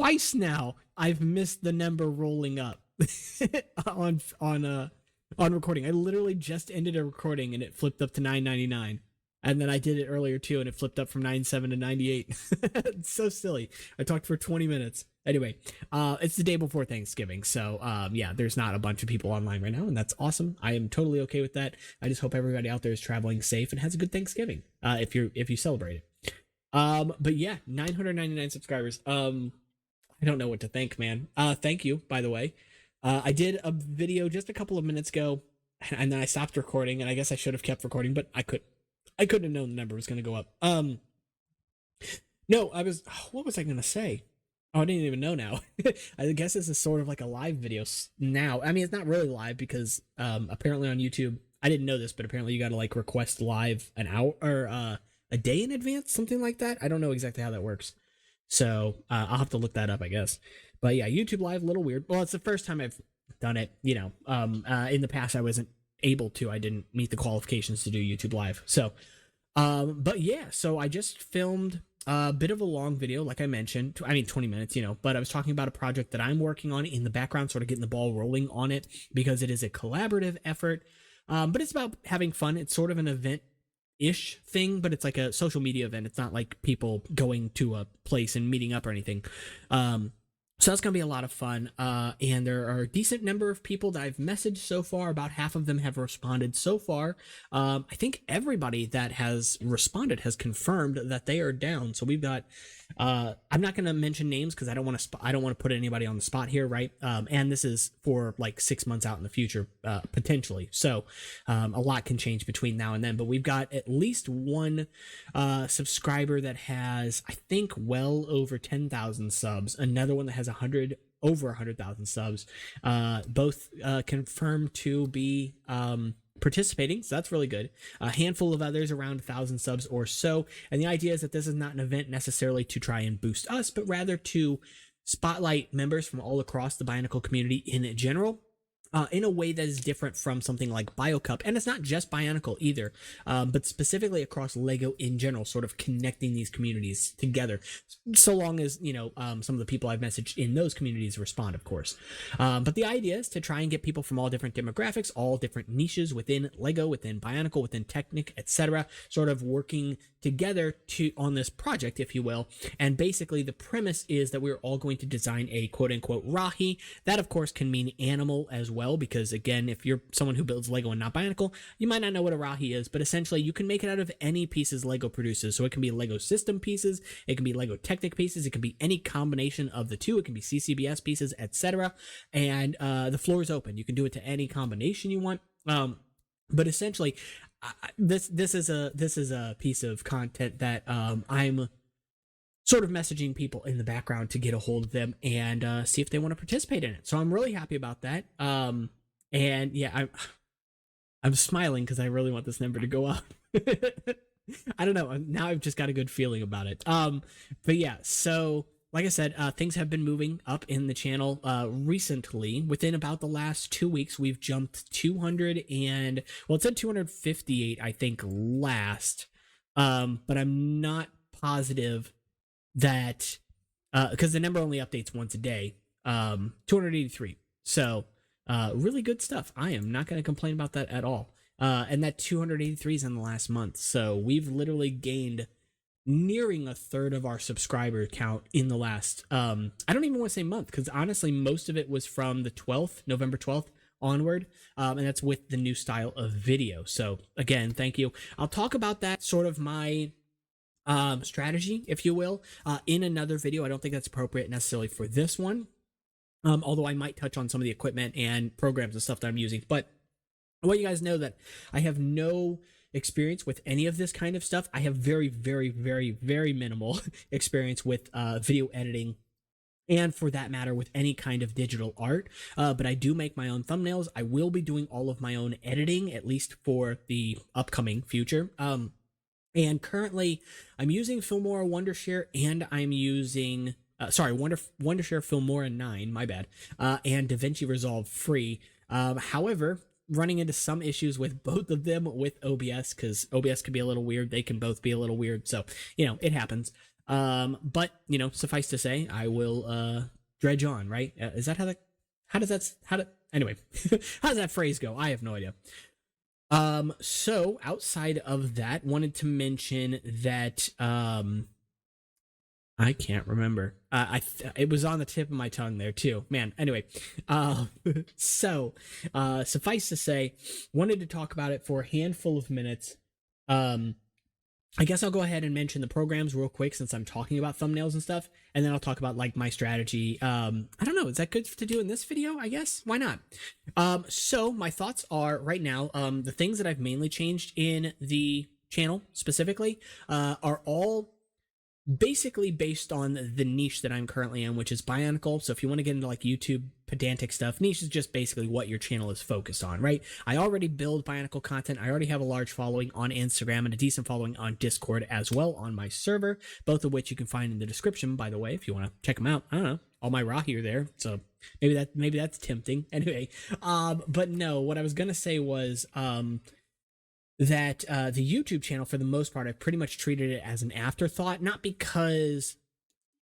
twice now I've missed the number rolling up on recording. I literally just ended a recording and it flipped up to 999. And then I did it earlier too, and it flipped up from 97 to 98. It's so silly. I talked for 20 minutes. Anyway, it's the day before Thanksgiving, so yeah, there's not a bunch of people online right now, and that's awesome. I am totally okay with that. I just hope everybody out there is traveling safe and has a good Thanksgiving. If you celebrate it. But yeah, 999 subscribers. I don't know what to think, man. Thank you, by the way. I did a video just a couple of minutes ago, and then I stopped recording, and I guess I should have kept recording, but I couldn't have known the number was going to go up. No, what was I going to say? Oh, I didn't even know now. I guess this is sort of like a live video now. I mean, it's not really live because apparently on YouTube, I didn't know this, but apparently you got to like request live an hour or a day in advance, something like that. I don't know exactly how that works. So I'll have to look that up, I guess. But yeah, YouTube live, a little weird. Well, it's the first time I've done it, you know. In the past, I wasn't able to. I didn't meet the qualifications to do YouTube live. So, but yeah, so I just filmed a bit of a long video, like I mentioned. I mean, 20 minutes, you know, but I was talking about a project that I'm working on in the background, sort of getting the ball rolling on it because it is a collaborative effort. But it's about having fun. It's sort of an event-ish thing, but it's like a social media event. It's not like people going to a place and meeting up or anything. So that's going to be a lot of fun, and there are a decent number of people that I've messaged so far. About half of them have responded so far. I think everybody that has responded has confirmed that they are down. So we've got, I'm not going to mention names because I don't want to put anybody on the spot here, right? And this is for like 6 months out in the future, potentially. So a lot can change between now and then, but we've got at least one subscriber that has, I think, well over 10,000 subs. Another one that has over 100,000 subs, both confirmed to be participating, so that's really good. A handful of others around 1,000 subs or so, and the idea is that this is not an event necessarily to try and boost us, but rather to spotlight members from all across the Bionicle community in general. In a way that is different from something like BioCup, and it's not just Bionicle either, but specifically across LEGO in general, sort of connecting these communities together, so long as, you know, some of the people I've messaged in those communities respond, of course. But the idea is to try and get people from all different demographics, all different niches within LEGO, within Bionicle, within Technic, etc., sort of working together on this project, if you will. And basically the premise is that we're all going to design a quote-unquote Rahi. That, of course, can mean animal as well, because again, if you're someone who builds Lego and not Bionicle, you might not know what a Rahi is, but essentially you can make it out of any pieces Lego produces. So it can be Lego system pieces, it can be Lego Technic pieces, it can be any combination of the two, it can be CCBS pieces, etc. And the floor is open. You can do it to any combination you want. But essentially, this is a piece of content that I'm sort of messaging people in the background to get a hold of them and see if they want to participate in it. So I'm really happy about that. And yeah, I'm smiling because I really want this number to go up. I don't know. Now I've just got a good feeling about it. But yeah, so like I said, things have been moving up in the channel recently. Within about the last 2 weeks, we've jumped 200 and, well, it said 258, I think, last. But I'm not positive that, because the number only updates once a day. 283. So really good stuff. I am not going to complain about that at all. And that 283 is in the last month. So we've literally gained nearing a third of our subscriber count in the last, I don't even want to say month, because honestly, most of it was from the 12th, November 12th onward. And that's with the new style of video. So again, thank you. I'll talk about that, sort of my strategy, if you will, in another video. I don't think that's appropriate necessarily for this one. Although I might touch on some of the equipment and programs and stuff that I'm using. But I want you guys to know that I have no experience with any of this kind of stuff. I have very, very, very, very minimal experience with video editing, and for that matter, with any kind of digital art. But I do make my own thumbnails. I will be doing all of my own editing, at least for the upcoming future. And currently, I'm using Filmora Wondershare, and I'm using Wondershare Filmora 9, my bad, and DaVinci Resolve Free. However, running into some issues with both of them with OBS, because OBS can be a little weird. They can both be a little weird. So, you know, it happens. But suffice to say, I will dredge on. Right? Is that anyway? How does that phrase go? I have no idea. So outside of that, wanted to mention that I can't remember. It was on the tip of my tongue there too, man. Anyway, so suffice to say, wanted to talk about it for a handful of minutes. I guess I'll go ahead and mention the programs real quick since I'm talking about thumbnails and stuff, and then I'll talk about like my strategy. I don't know, is that good to do in this video? I guess, why not? So my thoughts are right now, the things that I've mainly changed in the channel specifically are all basically based on the niche that I'm currently in, which is Bionicle. So if you want to get into like YouTube pedantic stuff, niche is just basically what your channel is focused on, right? I already build Bionicle content. I already have a large following on Instagram and a decent following on Discord as well on my server, both of which you can find in the description, by the way, if you want to check them out. I don't know, all my Rahi are there, so maybe that's tempting. Anyway, but no, what I was gonna say was that the YouTube channel, for the most part, I've pretty much treated it as an afterthought, not because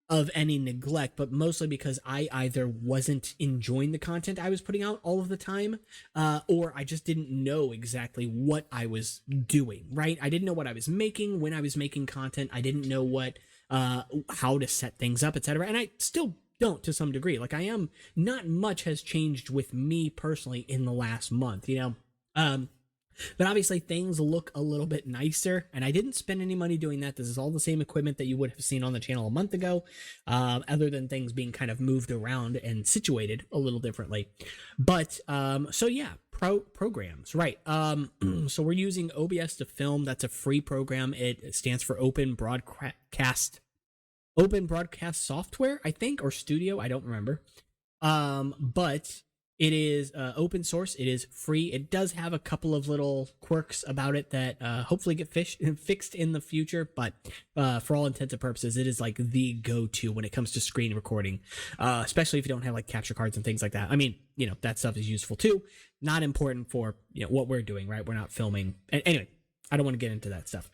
of any neglect, but mostly because I either wasn't enjoying the content I was putting out all of the time, or I just didn't know exactly what I was doing, right? I didn't know what I was making when I was making content. I didn't know how to set things up, etc. And I still don't to some degree. Like, not much has changed with me personally in the last month, but obviously things look a little bit nicer, and I didn't spend any money doing that. This is all the same equipment that you would have seen on the channel a month ago, other than things being kind of moved around and situated a little differently. But so yeah, programs, right? So we're using OBS to film. That's a free program. It stands for Open Broadcast Software, I think, or Studio. I don't remember. But it is open source. It is free. It does have a couple of little quirks about it that hopefully get fixed in the future, but for all intents and purposes, it is like the go-to when it comes to screen recording, especially if you don't have like capture cards and things like that. I mean, that stuff is useful too. Not important for what we're doing, right? We're not filming. Anyway, I don't want to get into that stuff.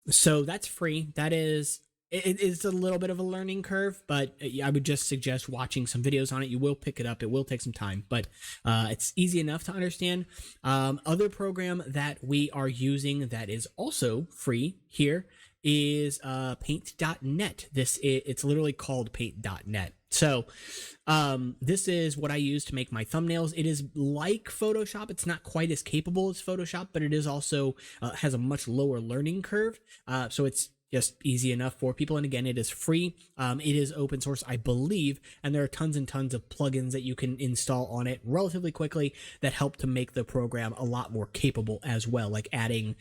So that's free. That is... It is a little bit of a learning curve, but I would just suggest watching some videos on it. You will pick it up. It will take some time, but it's easy enough to understand. Other program that we are using that is also free here is Paint.net. It's literally called Paint.net. So this is what I use to make my thumbnails. It is like Photoshop. It's not quite as capable as Photoshop, but it is also has a much lower learning curve. So it's just easy enough for people. And again, it is free. It is open source, I believe, and there are tons and tons of plugins that you can install on it relatively quickly that help to make the program a lot more capable as well, like adding,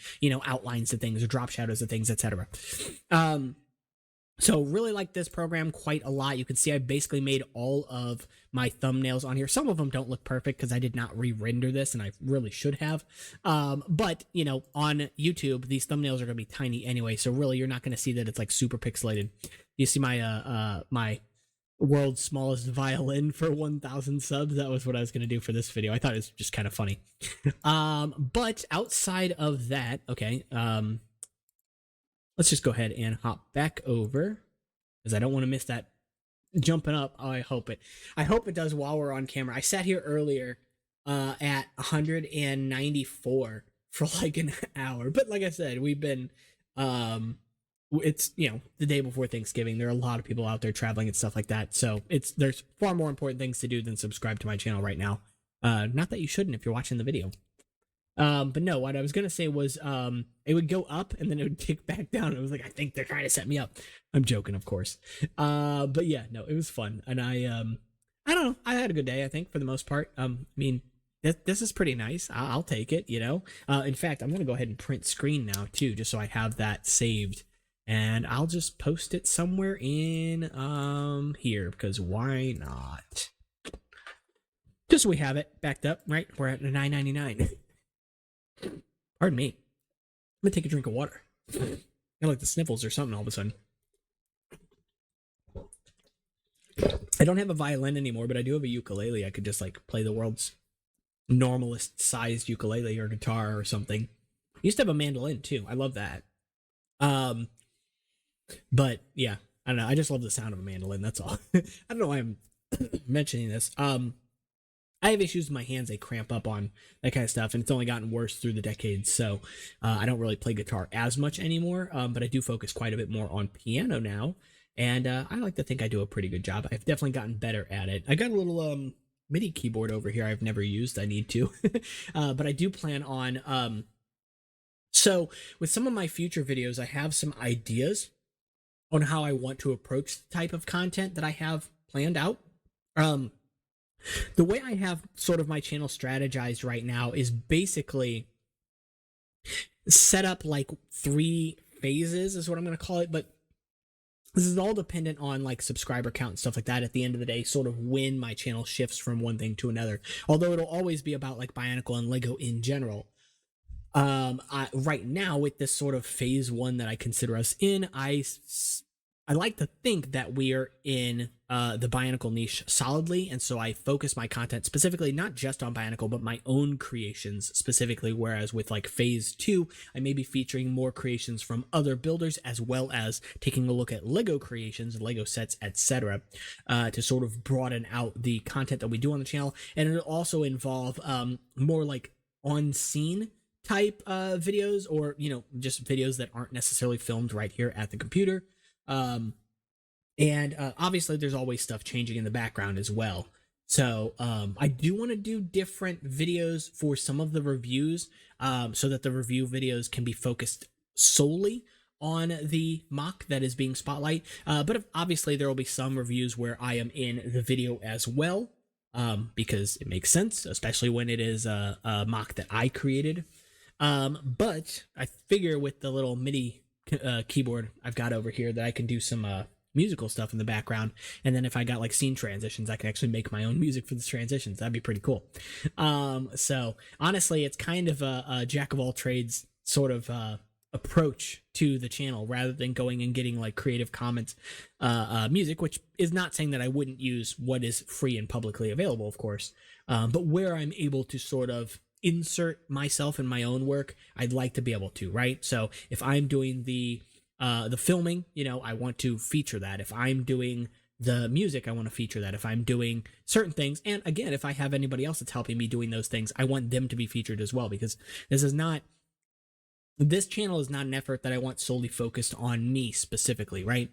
outlines to things or drop shadows to things, etc. So really like this program quite a lot. You can see I basically made all of my thumbnails on here. Some of them don't look perfect because I did not re-render this, and I really should have. But, on YouTube, these thumbnails are going to be tiny anyway, so really you're not going to see that it's like super pixelated. You see my my world's smallest violin for 1,000 subs? That was what I was going to do for this video. I thought it was just kind of funny. But outside of that, okay, let's just go ahead and hop back over because I don't want to miss that jumping up. Oh, I hope it does while we're on camera. I sat here earlier at 194 for like an hour, but like I said, we've been it's the day before Thanksgiving. There are a lot of people out there traveling and stuff like that, so there's far more important things to do than subscribe to my channel right now. Not that you shouldn't if you're watching the video. But no, what I was gonna say was it would go up and then it would tick back down. It was like, I think they're trying to set me up. I'm joking, of course. But yeah, no, it was fun, and I don't know, I had a good day, I think, for the most part. I mean, this is pretty nice. I'll take it, in fact, I'm gonna go ahead and print screen now too, just so I have that saved, and I'll just post it somewhere in here, because why not? Just so we have it backed up, right? We're at $9.99. Pardon me. I'm gonna take a drink of water. I like the sniffles or something all of a sudden. I don't have a violin anymore, but I do have a ukulele. I could just like play the world's normalest sized ukulele or guitar or something. I used to have a mandolin too. I love that. But yeah, I don't know. I just love the sound of a mandolin. That's all. I don't know why I'm mentioning this. I have issues with my hands; they cramp up on that kind of stuff, and it's only gotten worse through the decades. So I don't really play guitar as much anymore, but I do focus quite a bit more on piano now, and I like to think I do a pretty good job. I've definitely gotten better at it. I got a little MIDI keyboard over here I've never used. I need to, but I do plan on. So with some of my future videos, I have some ideas on how I want to approach the type of content that I have planned out. Um, the way I have sort of my channel strategized right now is basically set up like 3 phases, is what I'm going to call it. But this is all dependent on like subscriber count and stuff like that at the end of the day, sort of when my channel shifts from one thing to another. Although it'll always be about like Bionicle and Lego in general. Right now with this sort of phase 1 that I consider us in, I like to think that we are in the Bionicle niche solidly, and so I focus my content specifically not just on Bionicle, but my own creations specifically, whereas with like phase 2, I may be featuring more creations from other builders, as well as taking a look at Lego creations, Lego sets, etc., to sort of broaden out the content that we do on the channel. And it'll also involve more like on-scene type videos, or just videos that aren't necessarily filmed right here at the computer. And obviously there's always stuff changing in the background as well. So I do want to do different videos for some of the reviews, so that the review videos can be focused solely on the mock that is being spotlight. But obviously there will be some reviews where I am in the video as well, because it makes sense, especially when it is a mock that I created. But I figure with the little MIDI keyboard I've got over here that I can do some musical stuff in the background, and then if I got like scene transitions, I can actually make my own music for the transitions. That'd be pretty cool. So honestly, it's kind of a jack of all trades sort of approach to the channel, rather than going and getting like Creative Commons music, which is not saying that I wouldn't use what is free and publicly available, of course, but where I'm able to sort of insert myself in my own work, I'd like to be able to, right? So if I'm doing the filming, I want to feature that. If I'm doing the music, I want to feature that. If I'm doing certain things, and again, if I have anybody else that's helping me doing those things, I want them to be featured as well, because this channel is not an effort that I want solely focused on me specifically, right?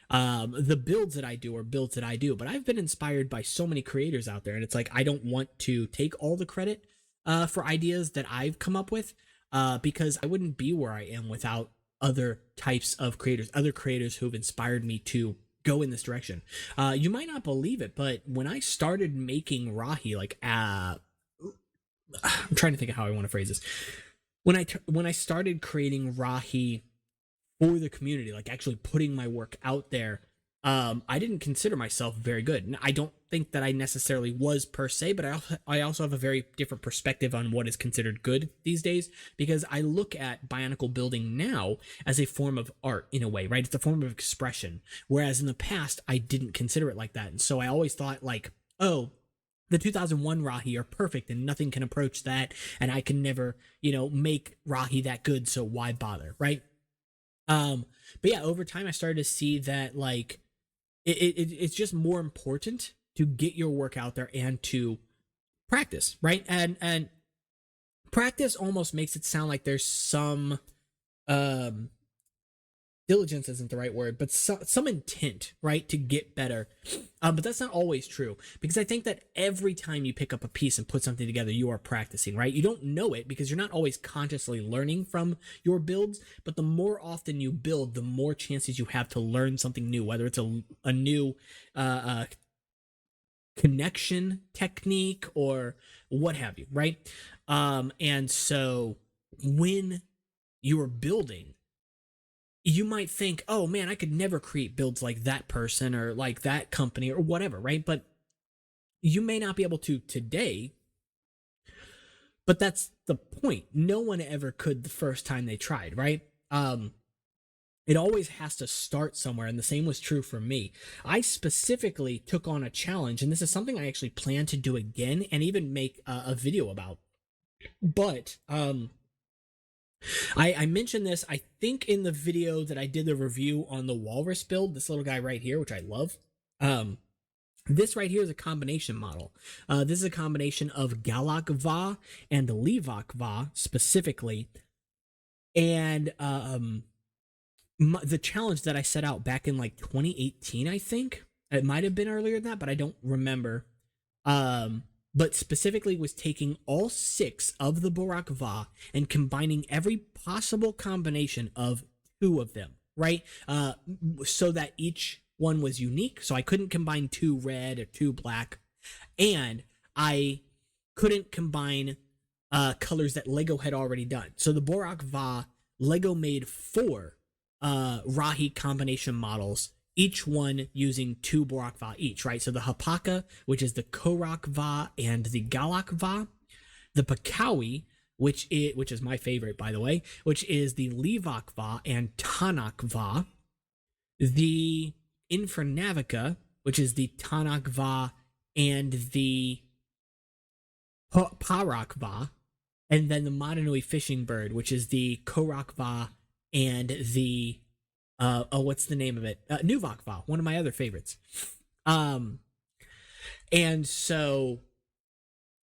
The builds that I do are builds that I do, but I've been inspired by so many creators out there, and it's like I don't want to take all the credit for ideas that I've come up with, because I wouldn't be where I am without other types of creators, other creators who've inspired me to go in this direction. You might not believe it, but when I started making Rahi, like, I'm trying to think of how I want to phrase this. When I started creating Rahi for the community, like actually putting my work out there, I didn't consider myself very good. And I don't think that I necessarily was per se, but I also have a very different perspective on what is considered good these days, because I look at Bionicle building now as a form of art in a way, right? It's a form of expression. Whereas in the past, I didn't consider it like that. And so I always thought like, oh, the 2001 Rahi are perfect and nothing can approach that. And I can never, make Rahi that good. So why bother, right? But yeah, over time I started to see that like, it's just more important to get your work out there and to practice, right? And practice almost makes it sound like there's some diligence isn't the right word, but some intent, right, to get better. But that's not always true, because I think that every time you pick up a piece and put something together, you are practicing, right? You don't know it because you're not always consciously learning from your builds, but the more often you build, the more chances you have to learn something new, whether it's a new connection technique or what have you, right? And so when you are building, you might think, oh man, I could never create builds like that person or like that company or whatever, right? But you may not be able to today, but that's the point. No one ever could the first time they tried, right? It always has to start somewhere, and the same was true for me. I specifically took on a challenge, and this is something I actually plan to do again and even make a video about. But I mentioned this, I think, in the video that I did the review on the Walrus build, this little guy right here, which I love. This right here is a combination model. This is a combination of Galak Va and Levak Va specifically. And the challenge that I set out back in like 2018, I think it might have been earlier than that, but I don't remember. But specifically was taking all 6 of the Borak Va and combining every possible combination of 2 of them, right? So that each one was unique. So I couldn't combine 2 red or 2 black, and I couldn't combine colors that Lego had already done. So the Borak Va, Lego made 4 Rahi combination models, each one using 2 Borak Va each, right? So the Hapaka, which is the Korak Va and the Galak Va, the Pakawi, which is my favorite, by the way, which is the Levak Va and Tanak Va, the Infernavica, which is the Tanak Va and the Parak Va, and then the Madanui fishing bird, which is the Korak Va and the what's the name of it? Nuvak Va, one of my other favorites. And so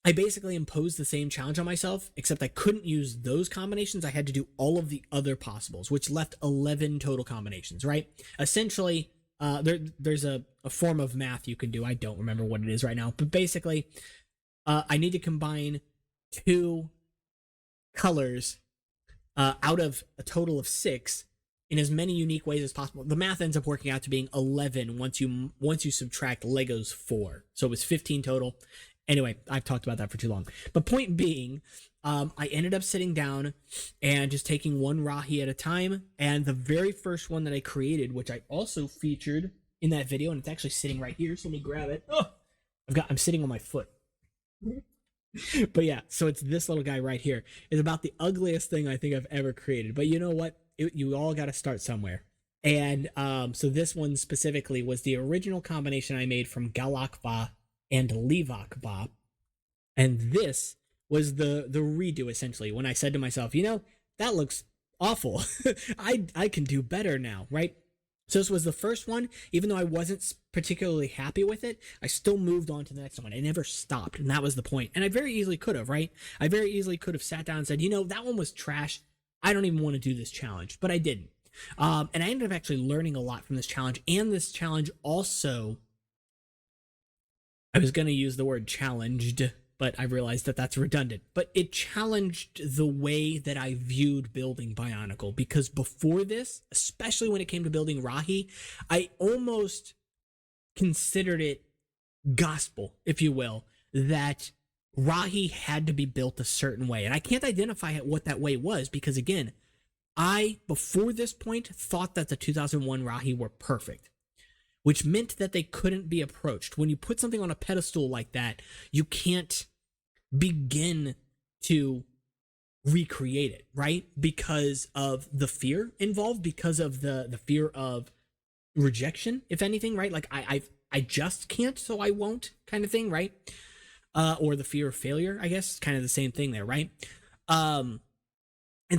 I basically imposed the same challenge on myself, except I couldn't use those combinations. I had to do all of the other possibles, which left 11 total combinations, right? Essentially, there's a form of math you can do. I don't remember what it is right now, but basically, I need to combine 2 colors out of a total of 6 in as many unique ways as possible. The math ends up working out to being 11 once you subtract Lego's 4. So it was 15 total. Anyway, I've talked about that for too long. But point being, I ended up sitting down and just taking one Rahi at a time. And the very first one that I created, which I also featured in that video, and it's actually sitting right here, so let me grab it. Oh, I'm sitting on my foot. But yeah, so it's this little guy right here. It's about the ugliest thing I think I've ever created. But you know what? You all got to start somewhere. And so this one specifically was the original combination I made from Galak Va and Levak Va. And this was the redo, essentially, when I said to myself, that looks awful. I can do better now, right? So this was the first one. Even though I wasn't particularly happy with it, I still moved on to the next one. I never stopped, and that was the point. And I very easily could have, right? I very easily could have sat down and said, that one was trash. I don't even want to do this challenge, but I didn't. And I ended up actually learning a lot from this challenge. And this challenge also, I was going to use the word challenged, but I realized that that's redundant. But it challenged the way that I viewed building Bionicle, because before this, especially when it came to building Rahi, I almost considered it gospel, if you will, that Rahi had to be built a certain way. And I can't identify what that way was, because again, I, before this point, thought that the 2001 Rahi were perfect, which meant that they couldn't be approached. When you put something on a pedestal like that, you can't begin to recreate it, right? Because of the fear involved, because of the fear of rejection, if anything, right? Like I just can't, so I won't, kind of thing, right? Or the fear of failure, I guess, kind of the same thing there, right? And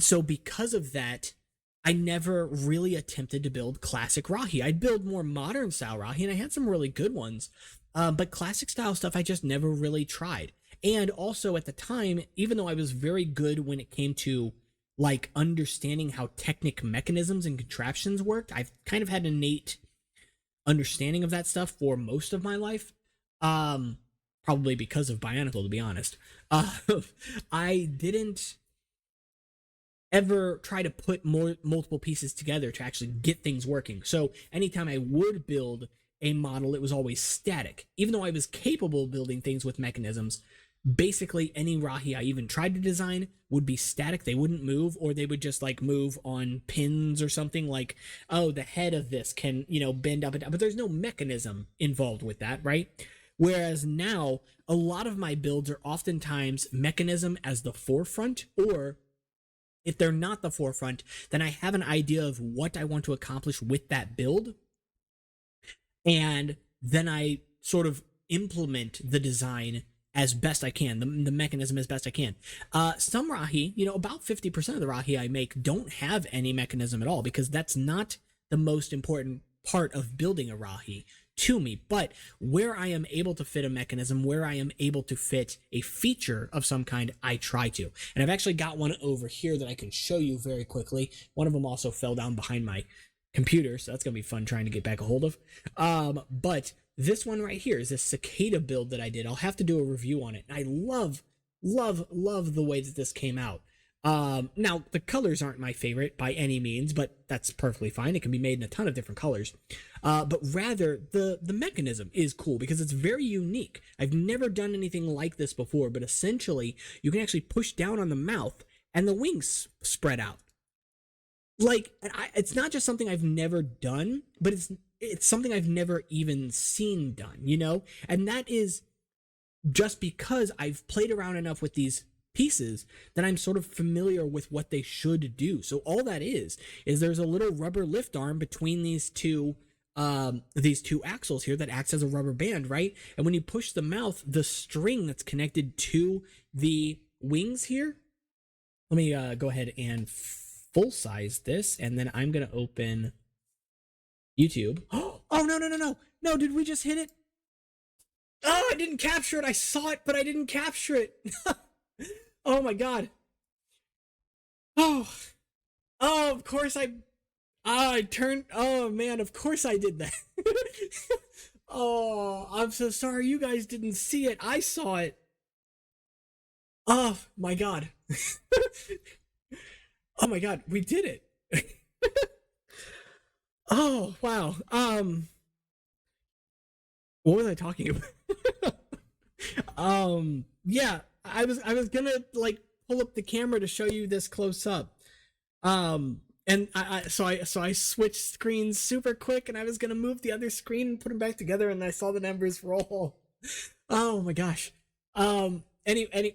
so because of that, I never really attempted to build classic Rahi. I'd build more modern style Rahi, and I had some really good ones. But classic style stuff, I just never really tried. And also at the time, even though I was very good when it came to like understanding how Technic mechanisms and contraptions worked, I've kind of had an innate understanding of that stuff for most of my life. Probably because of Bionicle, to be honest. I didn't ever try to put multiple pieces together to actually get things working. So anytime I would build a model, it was always static. Even though I was capable of building things with mechanisms, basically any Rahi I even tried to design would be static. They wouldn't move, or they would just like move on pins or something, like, oh, the head of this can, bend up and down, but there's no mechanism involved with that, right? Whereas now, a lot of my builds are oftentimes mechanism as the forefront, or if they're not the forefront, then I have an idea of what I want to accomplish with that build. And then I sort of implement the design as best I can, the mechanism as best I can. Some rahi, about 50% of the rahi I make don't have any mechanism at all, because that's not the most important part of building a rahi to me. But where I am able to fit a mechanism, where I am able to fit a feature of some kind, I try to. And I've actually got one over here that I can show you very quickly. One of them also fell down behind my computer, so that's gonna be fun trying to get back a hold of. But this one right here is this cicada build that I did. I'll have to do a review on it. I love the way that this came out. Now the colors aren't my favorite by any means, but that's perfectly fine. It can be made in a ton of different colors. But rather the mechanism is cool because it's very unique. I've never done anything like this before, but essentially you can actually push down on the mouth and the wings spread out. Like, it's not just something I've never done, but it's something I've never even seen done, And that is just because I've played around enough with these pieces that I'm sort of familiar with what they should do. So all that is there's a little rubber lift arm between these two axles here that acts as a rubber band, right? And when you push the mouth, the string that's connected to the wings here, let me go ahead and full size this, and then I'm gonna open YouTube. Oh, no, did we just hit it? Oh, I didn't capture it. I saw it, but I didn't capture it. Oh my god. Oh, of course I turned. Oh man, of course I did that. Oh, I'm so sorry you guys didn't see it. I saw it. Oh my god. Oh my god, we did it. Oh wow. What was I talking about? Yeah, I was gonna like pull up the camera to show you this close up. And so I switched screens super quick, and I was gonna move the other screen and put them back together, and I saw the numbers roll. Oh my gosh. Anyway,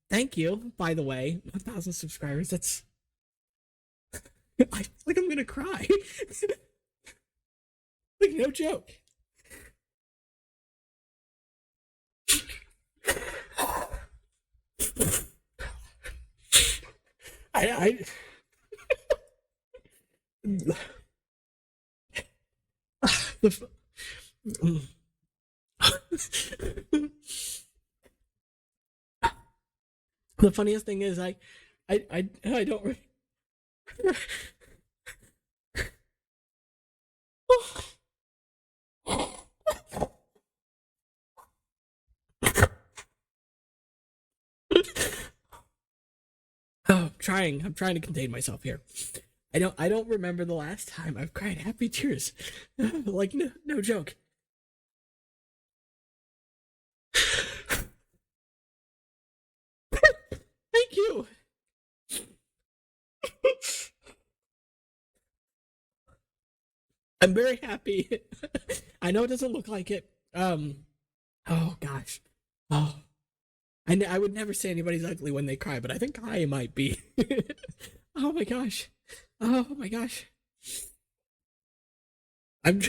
thank you, by the way. 1,000 subscribers. That's I feel like I'm gonna cry. Like, no joke. I the the funniest thing is I don't. Oh, I'm trying to contain myself here. I don't remember the last time I've cried happy tears. Like, no joke. Thank you. I'm very happy. I know it doesn't look like it. Oh gosh. Oh, I would never say anybody's ugly when they cry, but I think I might be. Oh my gosh. Oh my gosh. I'm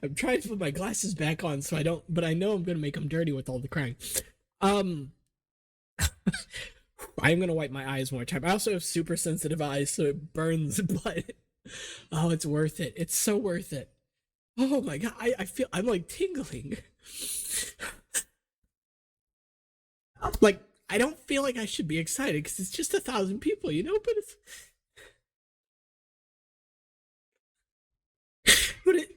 I'm trying to put my glasses back on so I don't, but I know I'm gonna make them dirty with all the crying. Um, I'm gonna wipe my eyes one more time. I also have super sensitive eyes, so it burns, but oh, it's worth it. It's so worth it. Oh my god, I feel I'm like tingling. Like, I don't feel like I should be excited because it's just 1,000 people, but but it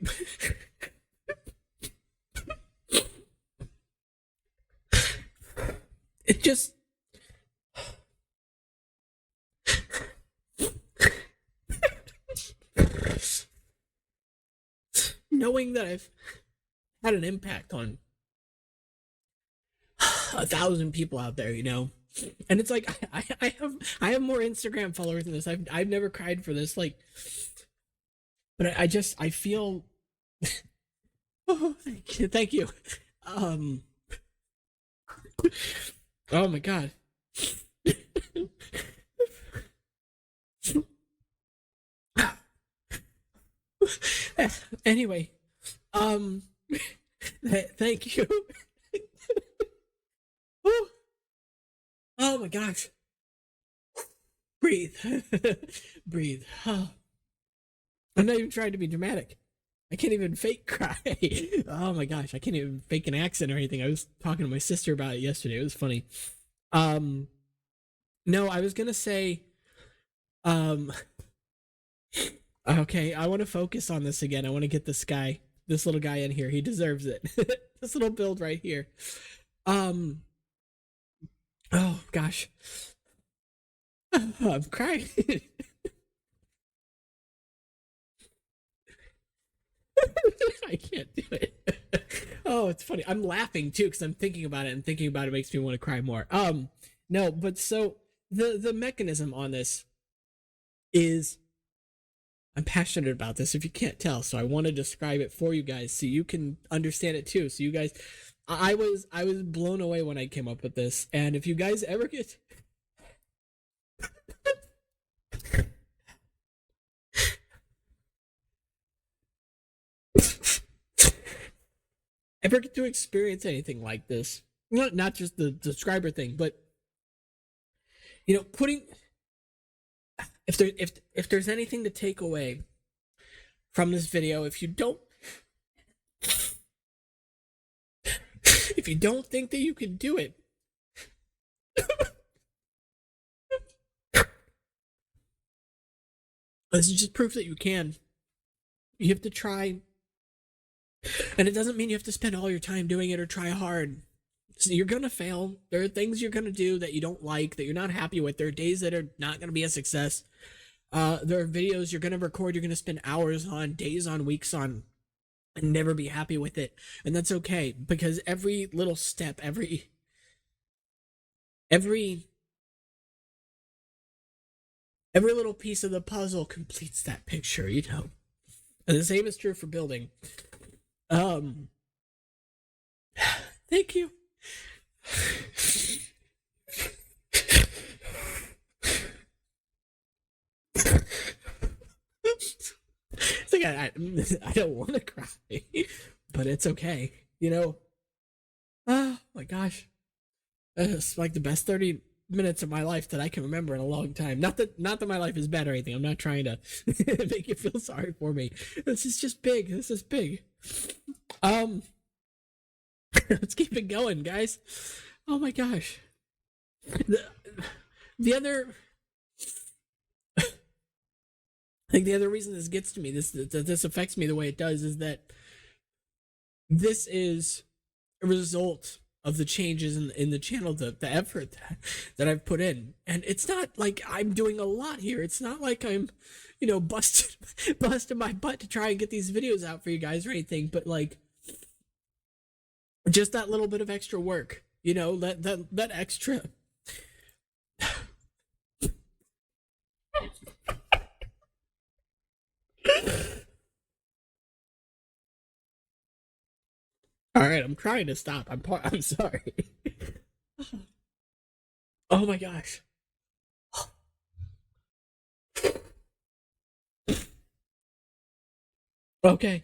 it just knowing that I've had an impact on 1,000 people out there, and it's like I have more Instagram followers than this. I've never cried for this, like, but I feel. Oh, thank you. Um. Oh my god. Anyway, um, Thank you. Whew. Oh my gosh. Breathe. Breathe. Oh, I'm not even trying to be dramatic. I can't even fake cry. Oh my gosh, I can't even fake an accent or anything. I was talking to my sister about it yesterday. It was funny. Um, no, I was gonna say, um, okay, I want to focus on this again. I want to get this little guy in here. He deserves it. This little build right here. Um, oh gosh, I'm crying. I can't do it. Oh, it's funny. I'm laughing too because I'm thinking about it, and thinking about it makes me want to cry more. No, but so the mechanism on this is, I'm passionate about this if you can't tell, so I want to describe it for you guys so you can understand it too. So you guys, I was blown away when I came up with this, and if you guys ever get ever get to experience anything like this, not just the subscriber thing, but putting, if there's anything to take away from this video, if you don't think that you can do it, this is just proof that you can. You have to try, and it doesn't mean you have to spend all your time doing it or try hard. So you're gonna fail. There are things you're gonna do that you don't like, that you're not happy with. There are days that are not gonna be a success. There are videos you're gonna record, you're gonna spend hours on, days on, weeks on, and never be happy with it. And that's okay, because every little step, every little piece of the puzzle completes that picture, And the same is true for building. Thank you. It's like I don't want to cry, but it's okay. Oh my gosh, it's like the best 30 minutes of my life that I can remember in a long time. Not that my life is bad or anything. I'm not trying to make you feel sorry for me. This is just big. This is big. Let's keep it going, guys. Oh my gosh. The other, I think the other reason this gets to me, this affects me the way it does, is that this is a result of the changes in the channel, the effort that I've put in. And it's not like I'm doing a lot here. It's not like I'm, busting my butt to try and get these videos out for you guys or anything, but like, just that little bit of extra work, that extra. All right, I'm trying to stop. I'm sorry. Oh my gosh. Okay.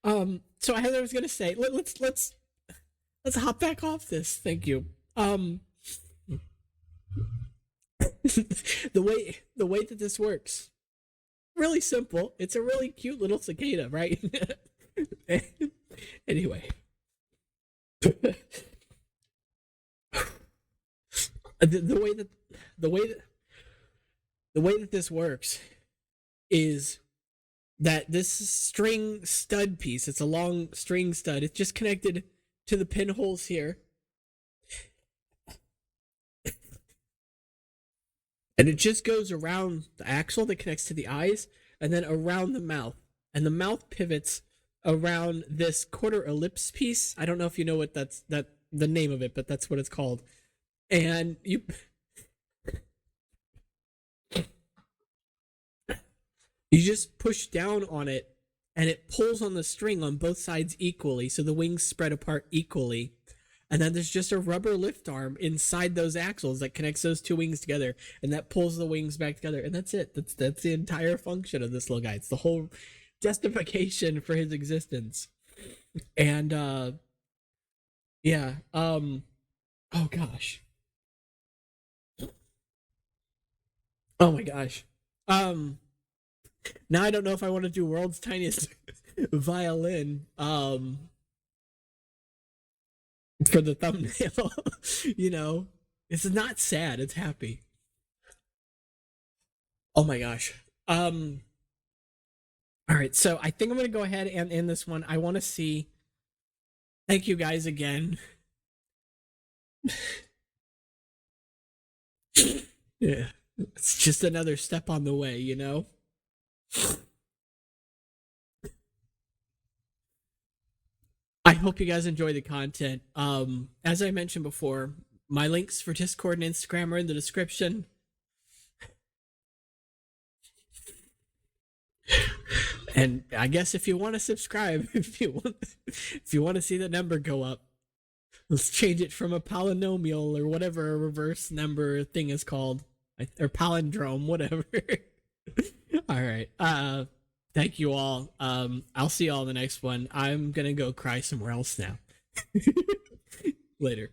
So as I was gonna say, let's hop back off this. Thank you. The way that this works, really simple. It's a really cute little cicada, right? Anyway. the way that the way that the way that this works is that this string stud piece, it's a long string stud, it's just connected to the pinholes here, and it just goes around the axle that connects to the eyes, and then around the mouth, and the mouth pivots around this quarter ellipse piece. I don't know if you know what the name of it, but that's what it's called. And you just push down on it, and it pulls on the string on both sides equally, so the wings spread apart equally. And then there's just a rubber lift arm inside those axles that connects those two wings together, and that pulls the wings back together. And that's it. That's the entire function of this little guy. It's the whole justification for his existence. And yeah, oh gosh. Oh my gosh. Um Now I don't know if I want to do world's tiniest violin for the thumbnail. You know, it's not sad, it's happy. Oh my gosh. All right, so I think I'm going to go ahead and end this one. I want to see. Thank you guys again. Yeah. It's just another step on the way, you know? I hope you guys enjoy the content. As I mentioned before, my links for Discord and Instagram are in the description. And I guess if you want to subscribe, if you want to see the number go up, let's change it from a polynomial or whatever a reverse number thing is called, or palindrome, whatever. All right. Thank you all. I'll see y'all in the next one. I'm gonna go cry somewhere else now. Later.